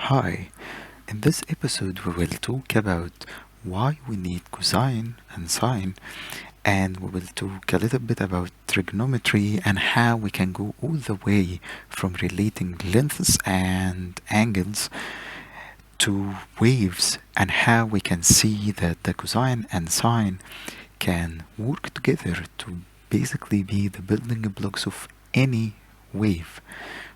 Hi, in this episode we will talk about why we need cosine and sine, and we will talk a little bit about trigonometry and how we can go all the way from relating lengths and angles to waves, and how we can see that the cosine and sine can work together to basically be the building blocks of any wave,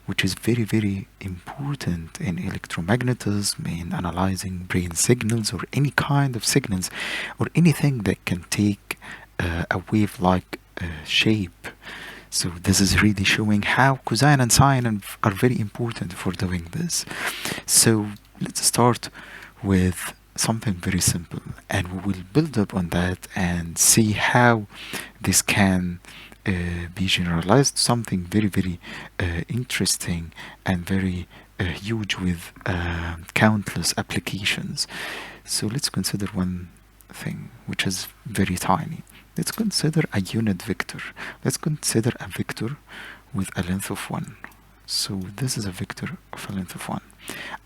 which is very, very important in electromagnetism, in analyzing brain signals or any kind of signals or anything that can take a wave like shape. So this is really showing how cosine and sine are very important for doing this. So let's start with something very simple, and we will build up on that and see how this can be generalized to something very, very interesting and very huge with countless applications. So let's consider one thing which is very tiny. Let's consider a unit vector. Let's consider a vector with a length of 1. So this is a vector of a length of 1.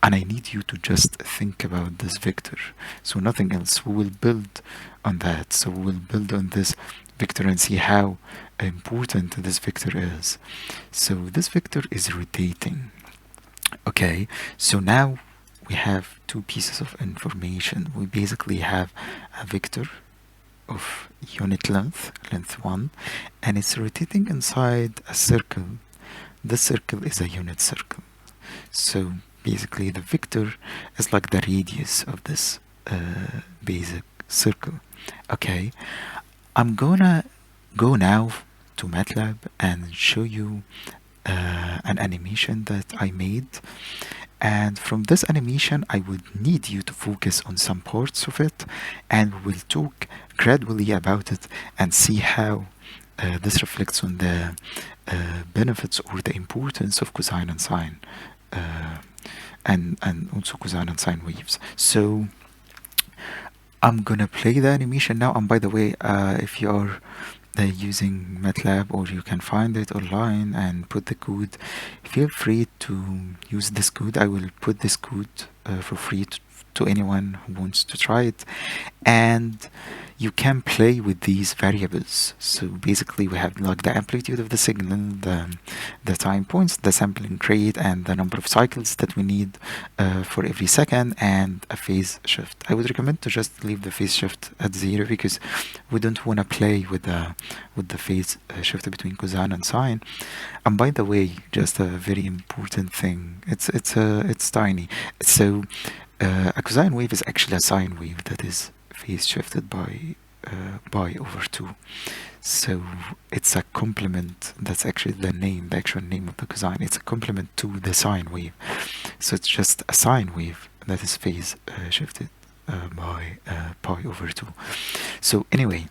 And I need you to just think about this vector. So nothing else. We will build on that. So we will build on this vector and see how important this vector is. So this vector is rotating. Okay, so now we have two pieces of information. We basically have a vector of unit length, length 1, and it's rotating inside a circle. This circle is a unit circle. So basically the vector is like the radius of this basic circle. Okay, I'm gonna go now to Matlab and show you an animation that I made, and from this animation I would need you to focus on some parts of it, and we'll talk gradually about it and see how this reflects on the benefits or the importance of cosine and sine, and also cosine and sine waves. So I'm gonna play the animation now, and by the way, if you are using Matlab, or you can find it online and put the code, feel free to use this code. I will put this code for free to anyone who wants to try it, and you can play with these variables. So basically we have like the amplitude of the signal, the time points, the sampling rate, and the number of cycles that we need for every second, and a phase shift. I would recommend to just leave the phase shift at 0, because we don't want to play with the phase shift between cosine and sine. And by the way, just a very important thing, it's tiny. So a cosine wave is actually a sine wave that is phase shifted by pi over 2. So it's a complement. That's actually the name, the actual name of the cosine. It's a complement to the sine wave. So it's just a sine wave that is phase shifted by pi over 2. So anyway,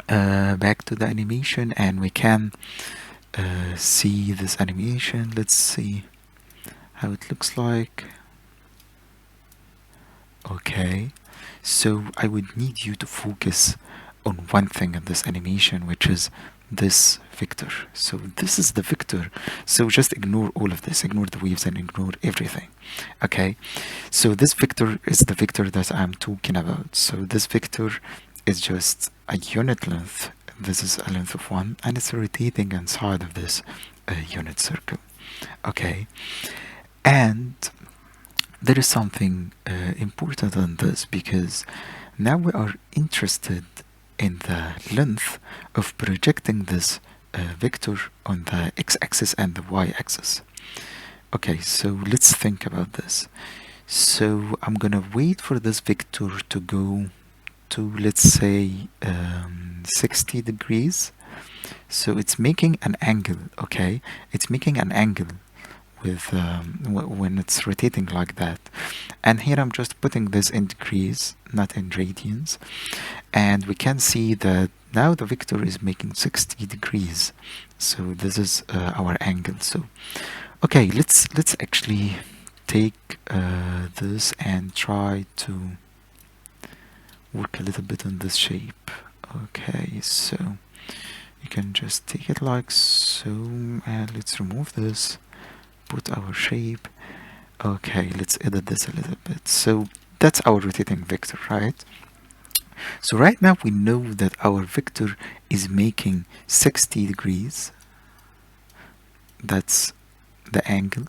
back to the animation, and we can see this animation. Let's see how it looks like. Okay, so I would need you to focus on one thing in this animation, which is this vector. So this is the vector. So just ignore all of this, ignore the waves and ignore everything. Okay, so this vector is the vector that I'm talking about. So this vector is just a unit length. This is a length of 1, and it's rotating inside of this unit circle. Okay, and there is something important in this, because now we are interested in the length of projecting this vector on the x-axis and the y-axis. Okay, so let's think about this. So I'm gonna wait for this vector to go to, let's say, 60 degrees. So it's making an angle. Okay, it's making an angle with when it's rotating like that, and here I'm just putting this in degrees, not in radians, and we can see that now the vector is making 60 degrees. So this is our angle. So okay, let's actually take this and try to work a little bit on this shape. Okay, so you can just take it like so, and let's remove this, put our shape, Okay, let's edit this a little bit. So that's our rotating vector, right? So right now we know that our vector is making 60 degrees. That's the angle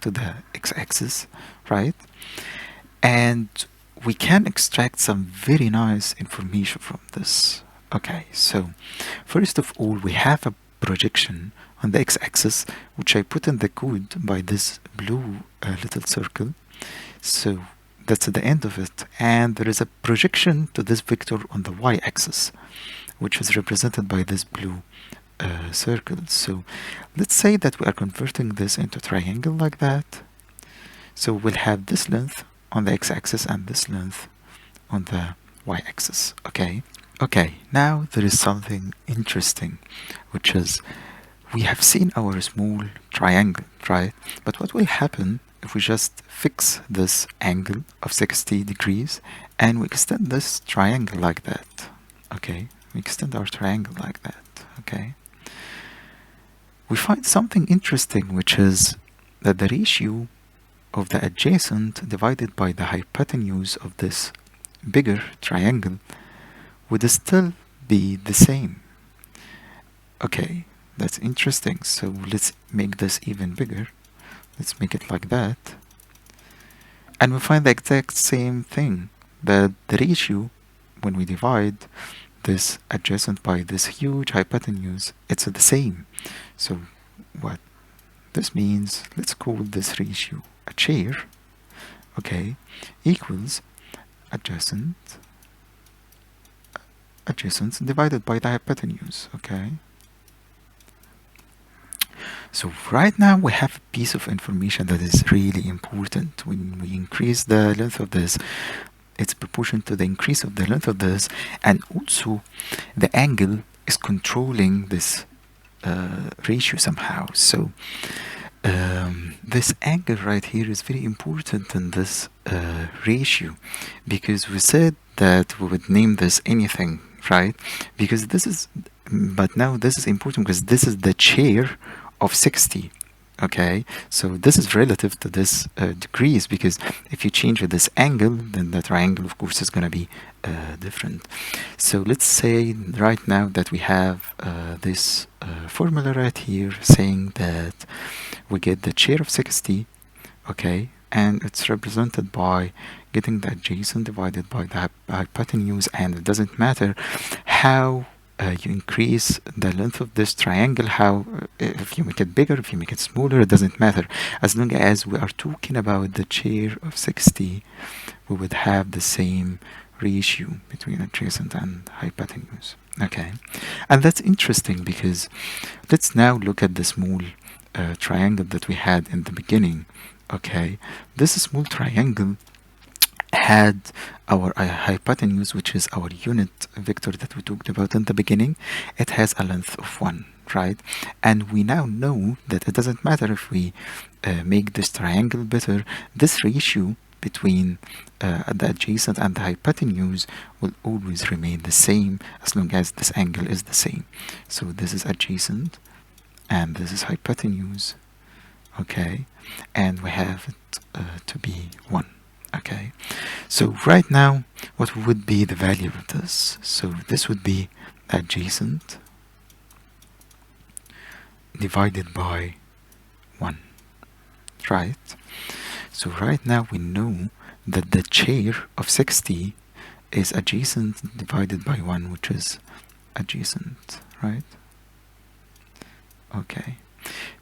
to the x-axis, right? And we can extract some very nice information from this. Okay, so first of all, we have a projection on the x-axis, which I put in the code by this blue little circle. So that's at the end of it. And there is a projection to this vector on the y-axis, which is represented by this blue circle. So let's say that we are converting this into a triangle like that. So we'll have this length on the x-axis and this length on the y-axis. Okay, now there is something interesting, which is we have seen our small triangle, right? But what will happen if we just fix this angle of 60 degrees and we extend this triangle like that? Okay, we extend our triangle like that. Okay, we find something interesting, which is that the ratio of the adjacent divided by the hypotenuse of this bigger triangle would still be the same. Okay, that's interesting. So let's make this even bigger. Let's make it like that. And we find the exact same thing, that the ratio when we divide this adjacent by this huge hypotenuse, it's the same. So what this means, let's call this ratio a chair, okay, equals adjacent divided by the hypotenuse, okay. So right now we have a piece of information that is really important. When we increase the length of this, it's proportional to the increase of the length of this, and also the angle is controlling this ratio somehow. So this angle right here is very important in this ratio, because we said that we would name this anything, right? Because this is, but now this is important because this is the chair of 60. Okay, so this is relative to this degrees, because if you change this angle, then the triangle of course is going to be different. So let's say right now that we have this formula right here saying that we get the chair of 60, okay, and it's represented by getting the adjacent divided by the hypotenuse, and it doesn't matter how you increase the length of this triangle, how if you make it bigger, if you make it smaller, it doesn't matter. As long as we are talking about the chair of 60, we would have the same ratio between adjacent and hypotenuse. Okay, and that's interesting because let's now look at the small triangle that we had in the beginning. Okay, this small triangle had our hypotenuse, which is our unit vector that we talked about in the beginning. It has a length of 1, right? And we now know that it doesn't matter if we make this triangle better, this ratio between the adjacent and the hypotenuse will always remain the same as long as this angle is the same. So this is adjacent and this is hypotenuse, okay, and we have it to be 1. Okay, so right now what would be the value of this? So this would be adjacent divided by 1, right? So right now we know that the chair of 60 is adjacent divided by 1, which is adjacent, right? Okay,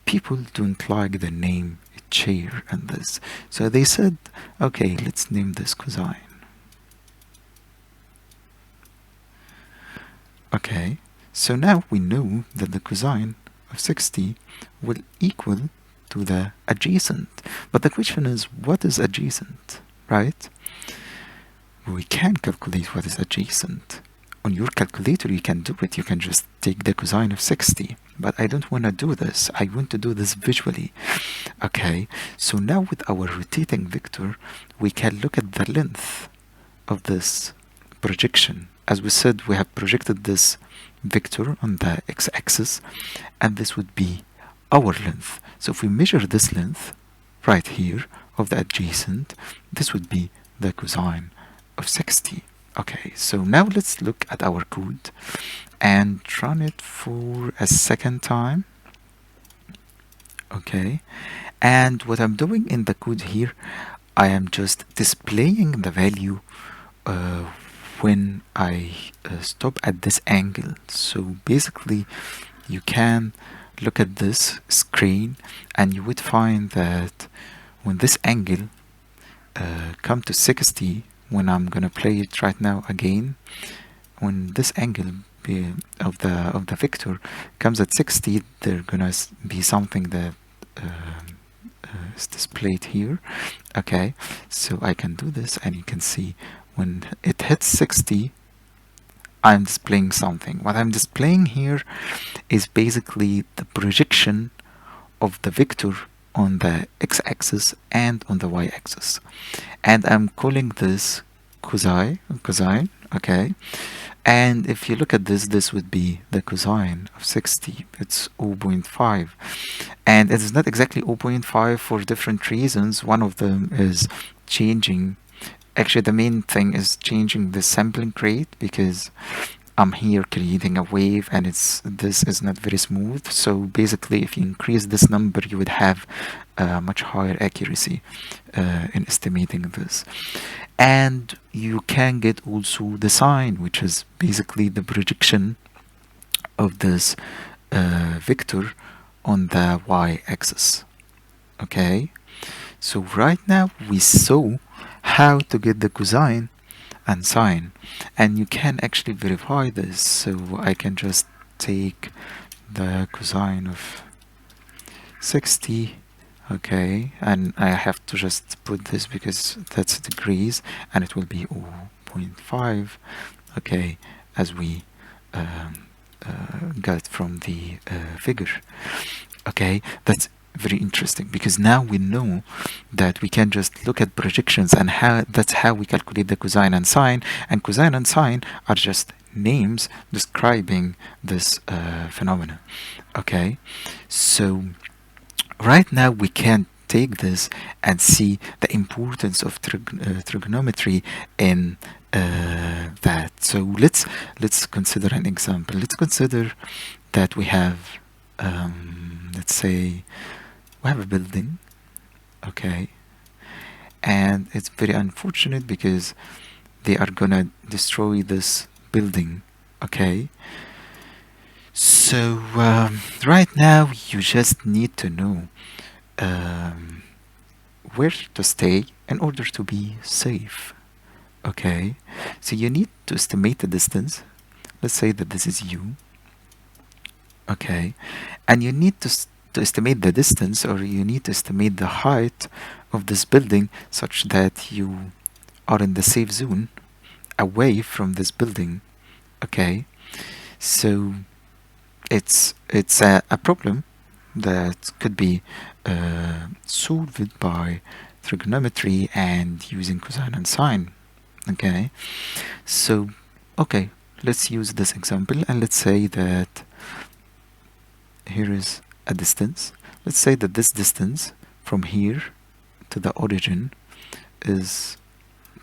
people don't like the name chair and this, so they said, okay, let's name this cosine. Okay, so now we know that the cosine of 60 will equal to the adjacent, but the question is, what is adjacent, right? We can calculate what is adjacent. On your calculator you can do it, you can just take the cosine of 60, but I don't want to do this, I want to do this visually. Okay, so now with our rotating vector we can look at the length of this projection. As we said, we have projected this vector on the x-axis, and this would be our length. So if we measure this length, right here of the adjacent, this would be the cosine of 60. Okay, so now let's look at our code and run it for a second time. Okay, and what I'm doing in the code here, I am just displaying the value uh, when I stop at this angle. So basically you can look at this screen and you would find that when this angle come to 60, when I'm gonna play it right now again, when this angle of the vector comes at 60, there's gonna be something that is displayed here. Okay, so I can do this and you can see when it hits 60, I'm displaying something. What I'm displaying here is basically the projection of the vector on the x-axis and on the y-axis, and I'm calling this cosine. Okay, and if you look at this, this would be the cosine of 60. It's 0.5, and it's not exactly 0.5 for different reasons. One of them is changing, actually the main thing is changing the sampling rate, because I'm here creating a wave and this is not very smooth. So basically if you increase this number, you would have much higher accuracy in estimating this. And you can get also the sine, which is basically the projection of this vector on the y-axis. Okay, so right now we saw how to get the cosine and sine, and you can actually verify this. So I can just take the cosine of 60, okay, and I have to just put this because that's degrees, and it will be 0.5, okay, as we got from the figure. Okay, that's very interesting, because now we know that we can just look at projections, and that's how we calculate the cosine and sine, and cosine and sine are just names describing this phenomena. Okay, so right now we can take this and see the importance of trigonometry in that. So let's consider an example. Let's consider that we have let's say we have a building, okay, and it's very unfortunate because they are gonna destroy this building. Okay, so right now you just need to know where to stay in order to be safe. Okay, so you need to estimate the distance. Let's say that this is you. Okay, and you need to estimate the distance, or you need to estimate the height of this building such that you are in the safe zone away from this building. Okay, so it's a problem that could be solved by trigonometry and using cosine and sine. Okay, so okay, let's use this example, and let's say that here is a distance. Let's say that this distance from here to the origin is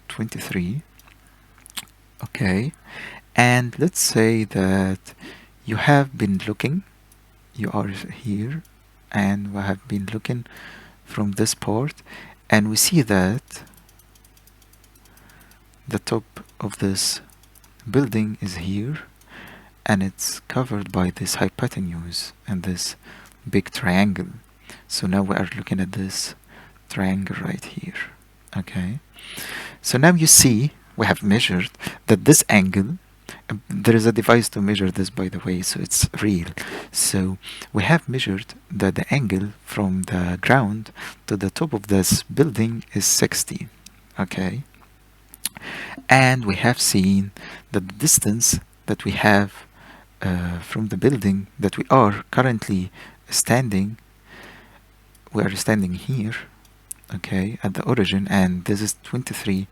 23. Okay, and let's say that you have been looking, you are here, and we have been looking from this part, and we see that the top of this building is here, and it's covered by this hypotenuse and this big triangle. So now we are looking at this triangle right here. Okay, so now you see we have measured that this angle, there is a device to measure this, by the way, so it's real. So we have measured that the angle from the ground to the top of this building is 60. Okay, and we have seen that the distance that we have from the building that we are currently standing, we are standing here, okay, at the origin, and this is 23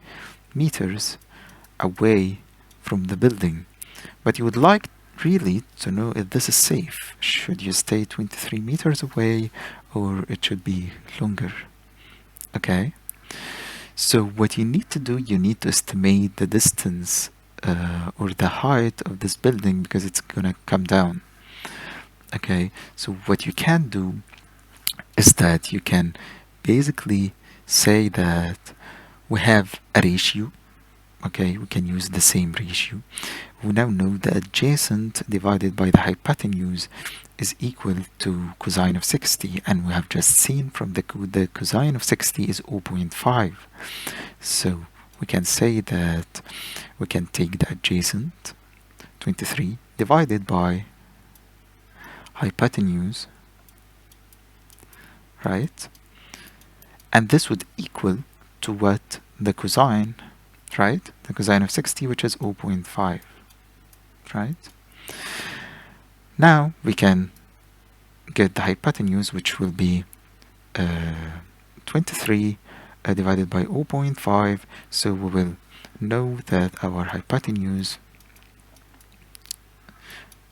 meters away from the building. But you would like really to know if this is safe. Should you stay 23 meters away, or it should be longer? Okay, so what you need to do, you need to estimate the distance or the height of this building because it's gonna come down. Okay, so what you can do is that you can basically say that we have a ratio. Okay, we can use the same ratio. We now know the adjacent divided by the hypotenuse is equal to cosine of 60, and we have just seen from the cosine of 60 is 0.5. So we can say that we can take the adjacent 23 divided by hypotenuse, right? And this would equal to what? The cosine, right? The cosine of 60, which is 0.5, right? Now we can get the hypotenuse, which will be 23 divided by 0.5. So we will know that our hypotenuse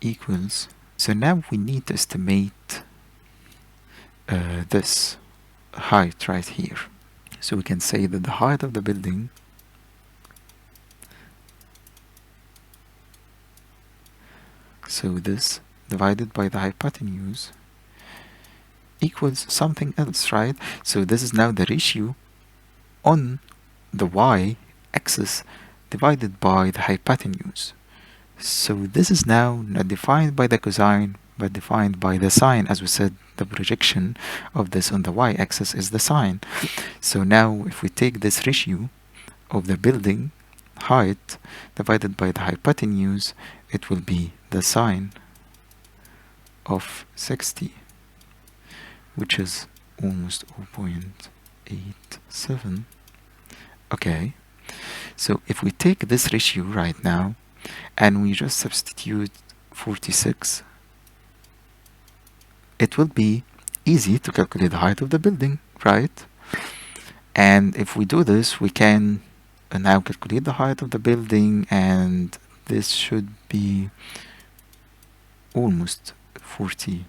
equals. So now we need to estimate this height right here. So we can say that the height of the building so this divided by the hypotenuse equals something else, right? So this is now the ratio on the y-axis divided by the hypotenuse. So this is now not defined by the cosine but defined by the sine. As we said, the projection of this on the y-axis is the sine. So now if we take this ratio of the building height divided by the hypotenuse, it will be the sine of 60, which is almost 0.87. Okay, so if we take this ratio right now and we just substitute 46, it will be easy to calculate the height of the building, right? And if we do this, we can now calculate the height of the building, and this should be almost 40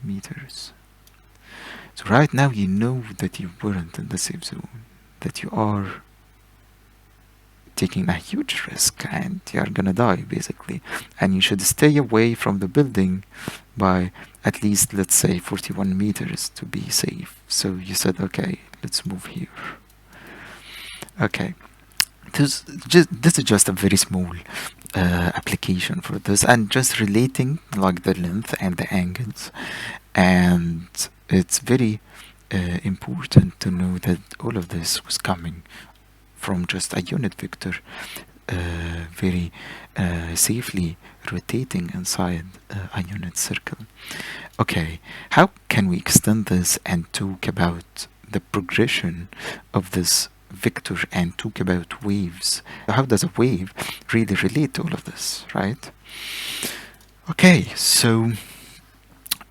meters. So right now you know that you weren't in the safe zone, that you are taking a huge risk and you are gonna die basically, and you should stay away from the building by at least, let's say, 41 meters to be safe. So you said, okay, let's move here. Okay, this is just a very small application for this, and just relating like the length and the angles, and it's very important to know that all of this was coming from just a unit vector very safely rotating inside a unit circle. Okay, how can we extend this and talk about the progression of this vector and talk about waves? How does a wave really relate to all of this, right? Okay, so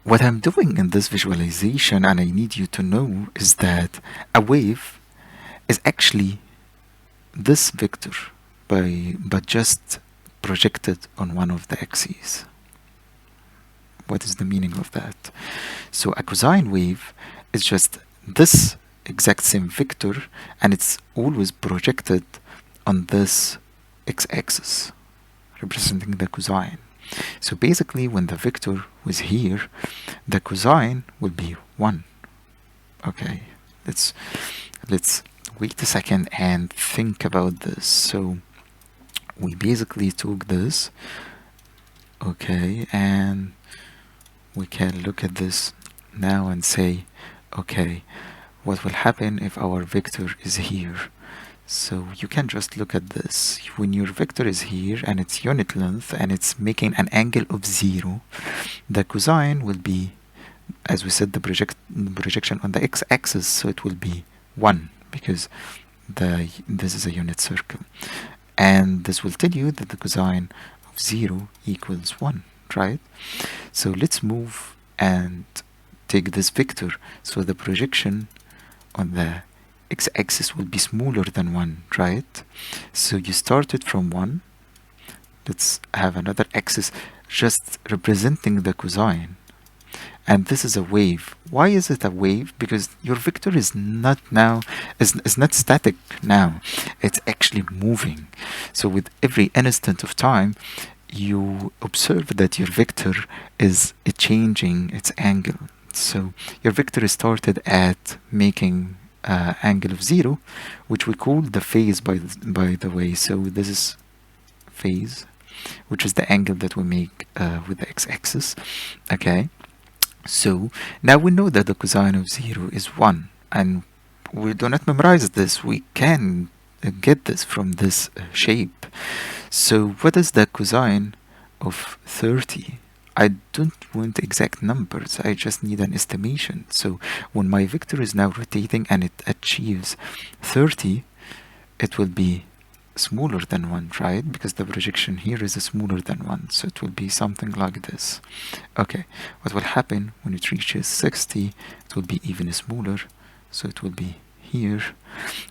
what I'm doing in this visualization, and I need you to know, is that a wave is actually this vector but just projected on one of the axes. What is the meaning of that? So a cosine wave is just this exact same vector, and it's always projected on this x-axis representing the cosine. So basically when the vector was here, the cosine will be 1. Okay, let's wait a second and think about this. So we basically took this, okay, and we can look at this now and say, okay, what will happen if our vector is here? So you can just look at this. When your vector is here and it's unit length and it's making an angle of 0, the cosine will be, as we said, the projection on the x-axis, so it will be 1, because this is a unit circle, and this will tell you that the cosine of 0 equals 1, right? So let's move and take this vector, so the projection on the x-axis will be smaller than 1, right? So you started from 1. Let's have another axis just representing the cosine, and this is a wave. Why is it a wave? Because your vector is not now is not static now. It's actually moving. So with every instant of time, you observe that your vector is changing its angle. So your vector started at making angle of 0, which we call the phase, by the way. So this is phase, which is the angle that we make with the x-axis. Okay, so now we know that the cosine of 0 is 1, and we do not memorize this. We can get this from this shape. So what is the cosine of 30? I don't want exact numbers, I just need an estimation. So when my vector is now rotating and it achieves 30, it will be smaller than 1, right? Because the projection here is smaller than 1, so it will be something like this. Okay, what will happen when it reaches 60? It will be even smaller, so it will be here.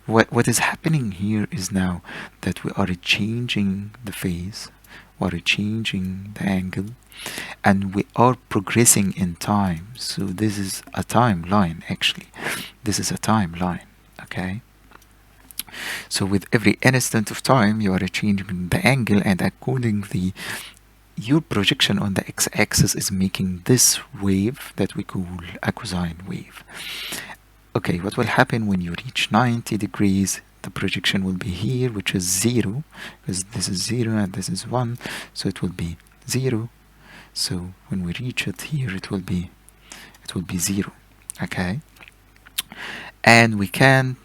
What is happening here is now that we are changing the phase, we are changing the angle, and we are progressing in time. So this is a timeline, actually. This is a timeline, okay? So with every instant of time, you are changing the angle, and accordingly, your projection on the x-axis is making this wave that we call a cosine wave. Okay, what will happen when you reach 90 degrees? The projection will be here, which is 0, because this is 0 and this is 1, so it will be 0. So when we reach it here, it will be 0. Okay, and we can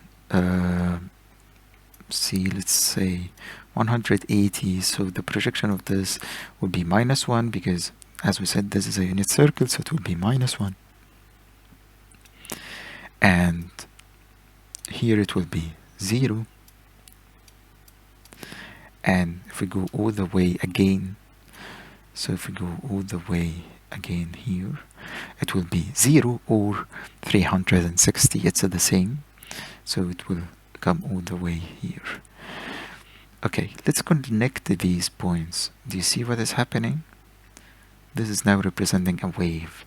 see, let's say 180. So the projection of this will be -1, because as we said, this is a unit circle, so it will be -1. And here it will be 0. And if we go all the way again, so if we go all the way again here, it will be 0 or 360. It's the same, so it will come all the way here. Okay, let's connect these points. Do you see what is happening? This is now representing a wave.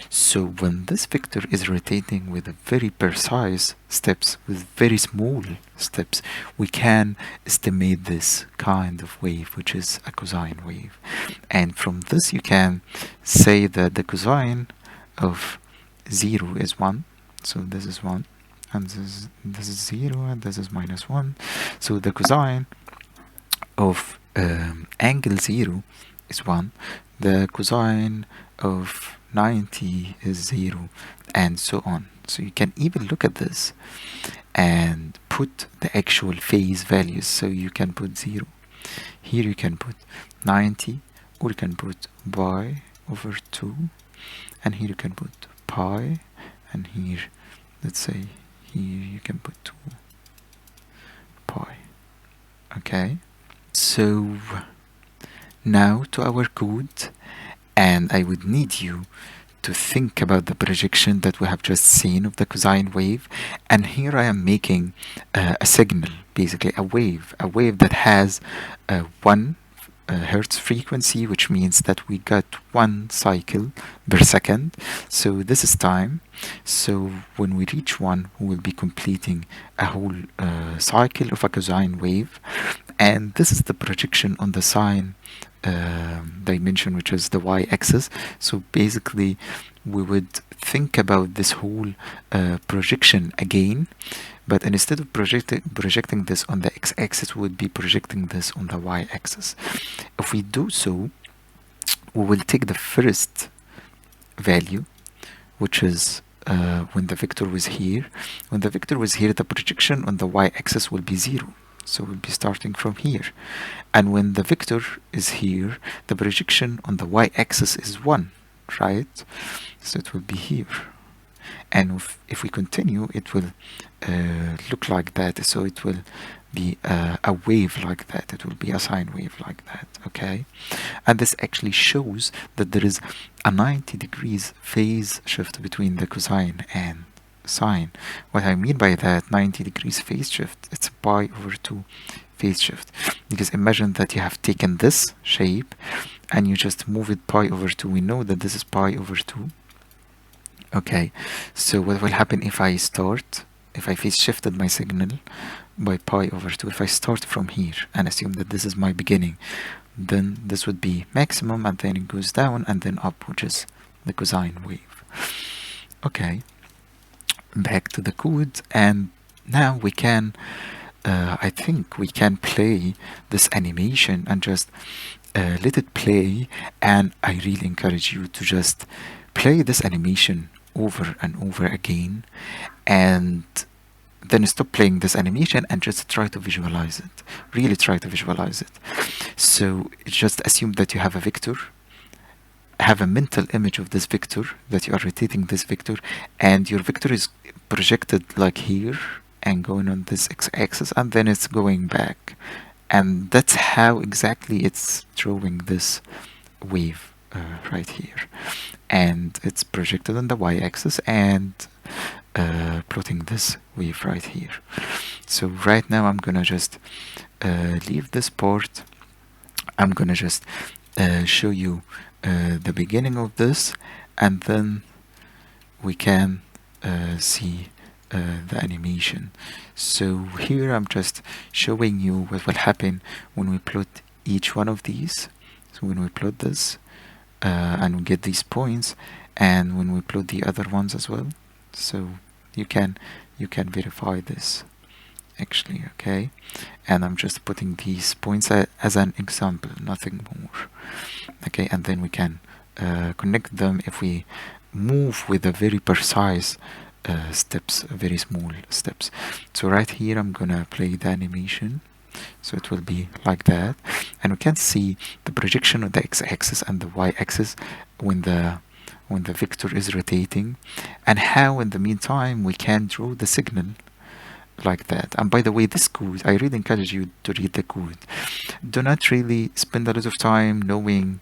So when this vector is rotating with very precise steps, with very small steps, we can estimate this kind of wave, which is a cosine wave. And from this you can say that the cosine of 0 is 1. So this is 1, and this is 0, and this is -1. So the cosine of angle 0 is 1. The cosine of 90 is 0, and so on. So you can even look at this and put the actual phase values. So you can put 0. Here you can put 90, or you can put pi over 2, and here you can put pi, and here, let's say, here you can put 2 pi. Okay, so now to our code, and I would need you to think about the projection that we have just seen of the cosine wave. And here I am making a signal, basically a wave that has 1 hertz frequency, which means that we got 1 cycle per second. So this is time. So when we reach 1, we will be completing a whole cycle of a cosine wave. And this is the projection on the sine dimension, which is the y-axis. So basically we would think about this whole projection again, but instead of projecting this on the x-axis, we would be projecting this on the y-axis. If we do so, we will take the first value, which is when the vector was here. When the vector was here, the projection on the y-axis will be 0. So we'll be starting from here. And when the vector is here, the projection on the y-axis is 1, right? So it will be here. And if we continue, it will look like that. So it will be a wave like that. It will be a sine wave like that, okay? And this actually shows that there is a 90 degrees phase shift between the cosine and sine. What I mean by that 90 degrees phase shift, it's pi over 2 phase shift, because imagine that you have taken this shape and you just move it pi over 2. We know that this is pi over 2, Okay, so what will happen if I start, if I phase shifted my signal by pi over 2, if I start from here and assume that this is my beginning, then this would be maximum, and then it goes down and then up, which is the cosine wave. Okay, back to the code, and now we can, I think we can play this animation and just let it play. And I really encourage you to just play this animation over and over again, and then stop playing this animation and just try to visualize it. Really try to visualize it. So just assume that you have a vector, have a mental image of this vector, that you are rotating this vector, and your vector is projected like here and going on this x-axis, and then it's going back. And that's how exactly it's drawing this wave right here. And it's projected on the y-axis and plotting this wave right here. So right now I'm gonna just leave this part. I'm gonna just show you the beginning of this, and then we can see the animation. So here I'm just showing you what will happen when we plot each one of these. So when we plot this and we get these points, and when we plot the other ones as well, so you can verify this actually. Okay, and I'm just putting these points as an example, nothing more. Okay, and then we can connect them if we move with a very precise steps, very small steps. So right here I'm gonna play the animation, so it will be like that, and we can see the projection of the x-axis and the y-axis when the vector is rotating, and how in the meantime we can draw the signal like that. And by the way, this code, I really encourage you to read the code. Do not really spend a lot of time knowing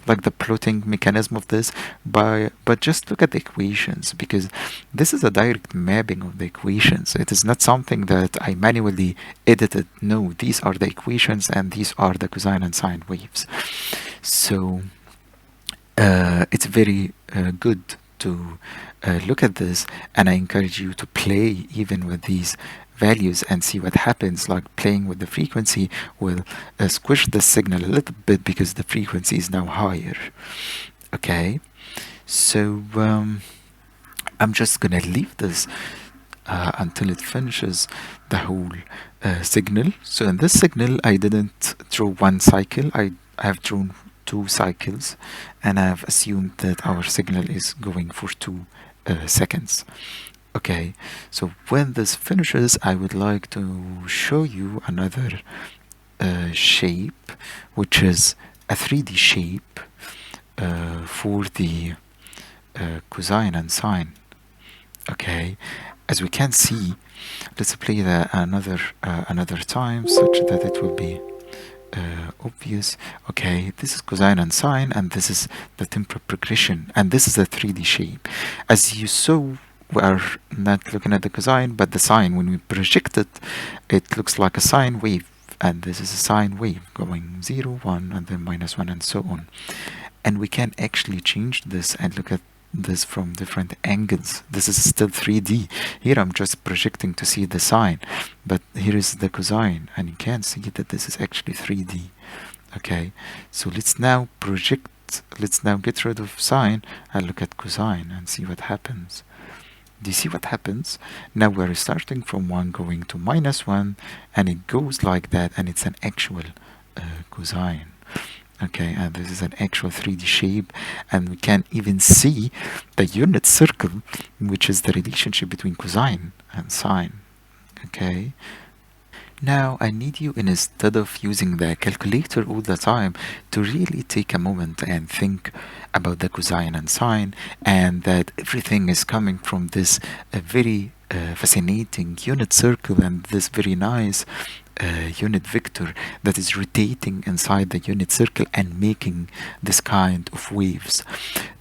like the plotting mechanism of this, but just look at the equations, because this is a direct mapping of the equations. It is not something that I manually edited. No, these are the equations and these are the cosine and sine waves. So it's very good to look at this, and I encourage you to play even with these values and see what happens. Like playing with the frequency will squish the signal a little bit because the frequency is now higher. Okay, so I'm just gonna leave this until it finishes the whole signal. So in this signal I didn't draw one cycle, I have drawn 2 cycles, and I've assumed that our signal is going for 2 seconds. Okay, so when this finishes, I would like to show you another shape, which is a 3D shape for the cosine and sine. Okay, as we can see, let's play that another time such that it will be obvious. Okay, this is cosine and sine, and this is the temporal progression, and this is a 3D shape. As you saw, we are not looking at the cosine but the sine. When we project it, it looks like a sine wave, and this is a sine wave going 0, 1, and then -1, and so on. And we can actually change this and look at this from different angles. This is still 3D. Here I'm just projecting to see the sine, but here is the cosine, and you can see that this is actually 3D. Okay, so let's now project, let's now get rid of sine and look at cosine and see what happens. Do you see what happens? Now we're starting from 1 going to -1, and it goes like that, and it's an actual cosine. Okay, and this is an actual 3D shape, and we can even see the unit circle, which is the relationship between cosine and sine. Okay, now I need you, instead of using the calculator all the time, to really take a moment and think about the cosine and sine, and that everything is coming from this very fascinating unit circle and this very nice unit vector that is rotating inside the unit circle and making this kind of waves.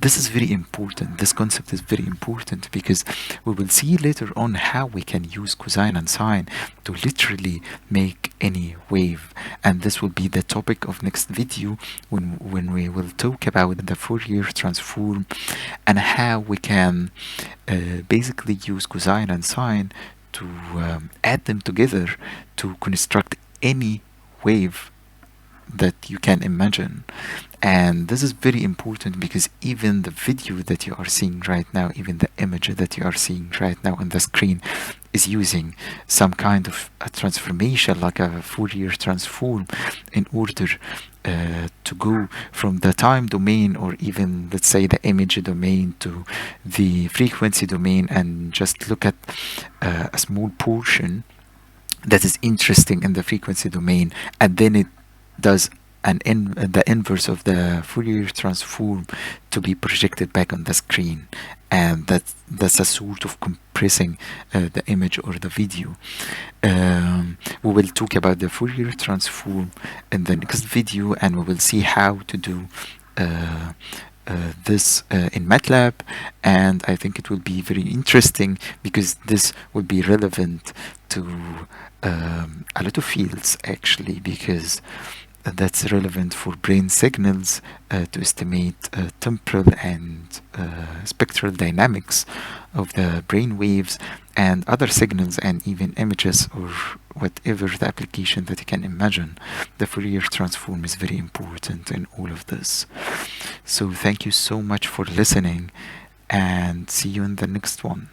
This is very important. This concept is very important because we will see later on how we can use cosine and sine to literally make any wave, and this will be the topic of next video when we will talk about the Fourier transform and how we can basically use cosine and sine to add them together to construct any wave that you can imagine. And this is very important because even the video that you are seeing right now, even the image that you are seeing right now on the screen, is using some kind of a transformation like a Fourier transform in order to go from the time domain, or even let's say the image domain, to the frequency domain, and just look at a small portion that is interesting in the frequency domain, and then it does the inverse of the Fourier transform to be projected back on the screen, and that's a sort of compressing the image or the video. We will talk about the Fourier transform in the next video, and we will see how to do this in Matlab, and I think it will be very interesting because this will be relevant to a lot of fields actually, because that's relevant for brain signals to estimate temporal and spectral dynamics of the brain waves and other signals, and even images, or whatever the application that you can imagine. The Fourier transform is very important in all of this. So thank you so much for listening, and see you in the next one.